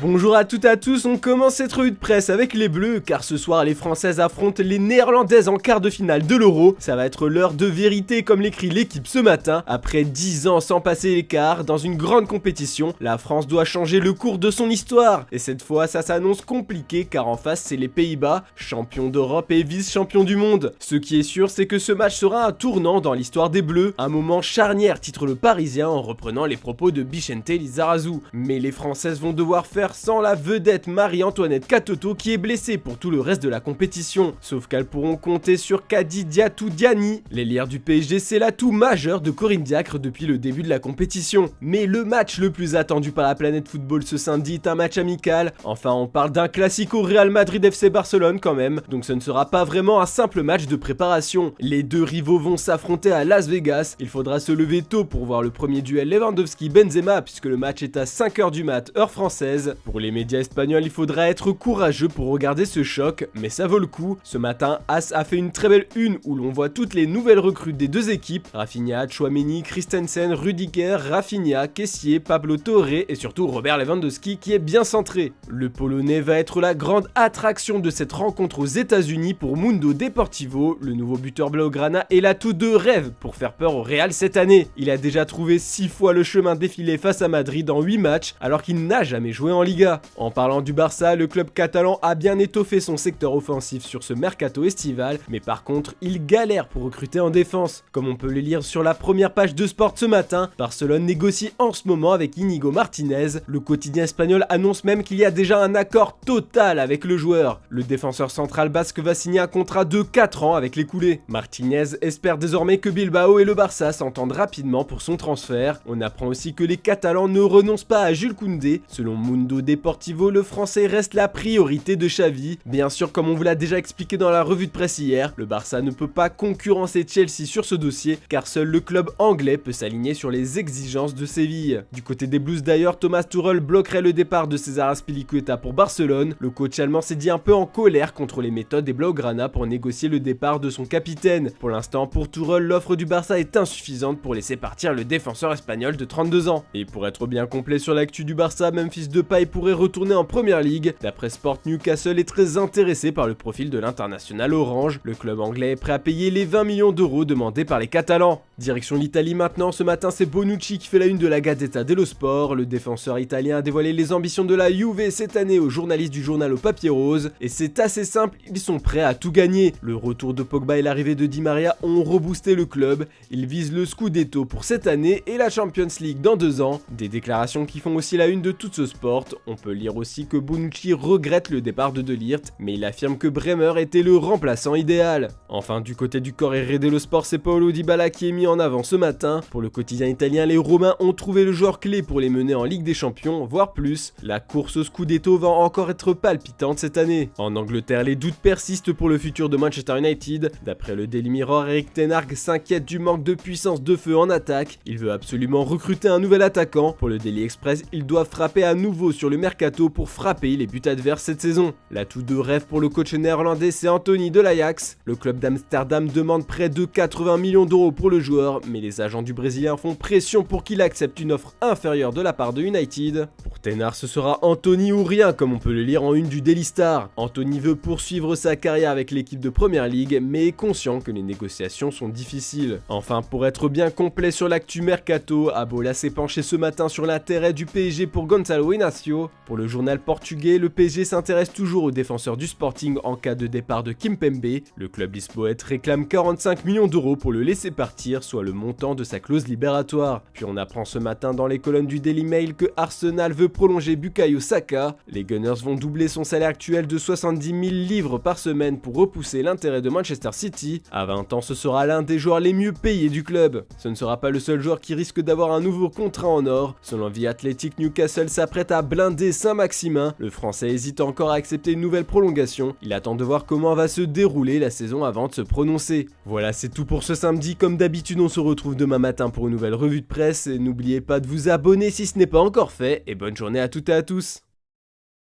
Bonjour à toutes et à tous, on commence cette revue de presse avec les Bleus, car ce soir les Françaises affrontent les Néerlandaises en quart de finale de l'Euro. Ça va être l'heure de vérité comme l'écrit l'équipe ce matin. Après 10 ans sans passer les quarts, dans une grande compétition, la France doit changer le cours de son histoire. Et cette fois ça s'annonce compliqué car en face c'est les Pays-Bas, champions d'Europe et vice-champions du monde. Ce qui est sûr c'est que ce match sera un tournant dans l'histoire des Bleus, un moment charnière titre le Parisien en reprenant les propos de Bicente Lizarazu. Mais les Françaises vont devoir faire sans la vedette Marie-Antoinette Katoto qui est blessée pour tout le reste de la compétition. Sauf qu'elles pourront compter sur Kadi Diatou Diani. L'ailière du PSG c'est l'atout majeur de Corinne Diacre depuis le début de la compétition. Mais le match le plus attendu par la planète football ce samedi est un match amical. Enfin on parle d'un classico Real Madrid FC Barcelone quand même, donc ce ne sera pas vraiment un simple match de préparation. Les deux rivaux vont s'affronter à Las Vegas, il faudra se lever tôt pour voir le premier duel Lewandowski-Benzema puisque le match est à 5h du mat heure française. Pour les médias espagnols, il faudra être courageux pour regarder ce choc, mais ça vaut le coup. Ce matin, AS a fait une très belle une où l'on voit toutes les nouvelles recrues des deux équipes. Rafinha, Tchouaméni, Christensen, Rudiger, Rafinha, Kessié, Pablo Torre et surtout Robert Lewandowski qui est bien centré. Le Polonais va être la grande attraction de cette rencontre aux États-Unis pour Mundo Deportivo. Le nouveau buteur blaugrana est l'atout de rêve pour faire peur au Real cette année. Il a déjà trouvé 6 fois le chemin défilé face à Madrid en 8 matchs alors qu'il n'a jamais joué en Liga. En parlant du Barça, le club catalan a bien étoffé son secteur offensif sur ce mercato estival, mais par contre, il galère pour recruter en défense. Comme on peut le lire sur la première page de Sport ce matin, Barcelone négocie en ce moment avec Íñigo Martínez. Le quotidien espagnol annonce même qu'il y a déjà un accord total avec le joueur. Le défenseur central basque va signer un contrat de 4 ans avec les coulés. Martínez espère désormais que Bilbao et le Barça s'entendent rapidement pour son transfert. On apprend aussi que les Catalans ne renoncent pas à Jules Koundé. Selon Mundo Deportivo, le français reste la priorité de Xavi. Bien sûr, comme on vous l'a déjà expliqué dans la revue de presse hier, le Barça ne peut pas concurrencer Chelsea sur ce dossier car seul le club anglais peut s'aligner sur les exigences de Séville. Du côté des Blues d'ailleurs, Thomas Tuchel bloquerait le départ de César Azpilicueta pour Barcelone. Le coach allemand s'est dit un peu en colère contre les méthodes des Blaugrana pour négocier le départ de son capitaine. Pour l'instant, pour Tuchel, l'offre du Barça est insuffisante pour laisser partir le défenseur espagnol de 32 ans. Et pour être bien complet sur l'actu du Barça, Memphis Depay pourrait retourner en Première Ligue. D'après Sport, Newcastle est très intéressé par le profil de l'international orange. Le club anglais est prêt à payer les 20 millions d'euros demandés par les Catalans. Direction l'Italie maintenant, ce matin c'est Bonucci qui fait la une de la Gazzetta dello Sport. Le défenseur italien a dévoilé les ambitions de la Juve cette année aux journalistes du journal au papier rose. Et c'est assez simple, ils sont prêts à tout gagner. Le retour de Pogba et l'arrivée de Di Maria ont reboosté le club. Ils visent le Scudetto pour cette année et la Champions League dans 2 ans. Des déclarations qui font aussi la une de tout ce sport. On peut lire aussi que Bonucci regrette le départ de Ligt, mais il affirme que Bremer était le remplaçant idéal. Enfin, du côté du Corriere dello Sport, c'est Paulo Dybala qui est mis en avant ce matin. Pour le quotidien italien, les Romains ont trouvé le joueur clé pour les mener en Ligue des Champions, voire plus. La course au Scudetto va encore être palpitante cette année. En Angleterre, les doutes persistent pour le futur de Manchester United. D'après le Daily Mirror, Erik ten Hag s'inquiète du manque de puissance de feu en attaque. Il veut absolument recruter un nouvel attaquant. Pour le Daily Express, il doit frapper à nouveau sur le mercato pour frapper les buts adverses cette saison. L'atout de rêve pour le coach néerlandais, c'est Anthony de l'Ajax. Le club d'Amsterdam demande près de 80 millions d'euros pour le joueur, mais les agents du Brésilien font pression pour qu'il accepte une offre inférieure de la part de United. Pour Ten Hag, ce sera Anthony ou rien, comme on peut le lire en une du Daily Star. Anthony veut poursuivre sa carrière avec l'équipe de Première Ligue, mais est conscient que les négociations sont difficiles. Enfin, pour être bien complet sur l'actu mercato, Abola s'est penché ce matin sur l'intérêt du PSG pour Gonçalo Inácio. Pour le journal portugais, le PSG s'intéresse toujours aux défenseurs du Sporting en cas de départ de Kimpembe. Le club lisboète réclame 45 millions d'euros pour le laisser partir, soit le montant de sa clause libératoire. Puis on apprend ce matin dans les colonnes du Daily Mail que Arsenal veut prolonger Bukayo Saka. Les Gunners vont doubler son salaire actuel de 70 000 livres par semaine pour repousser l'intérêt de Manchester City. À 20 ans, ce sera l'un des joueurs les mieux payés du club. Ce ne sera pas le seul joueur qui risque d'avoir un nouveau contrat en or. Selon The Athletic, Newcastle s'apprête à blinder Saint-Maximin. Le français hésite encore à accepter une nouvelle prolongation. Il attend de voir comment va se dérouler la saison avant de se prononcer. Voilà, c'est tout pour ce samedi. Comme d'habitude, on se retrouve demain matin pour une nouvelle revue de presse. Et n'oubliez pas de vous abonner si ce n'est pas encore fait. Et bonne journée à toutes et à tous.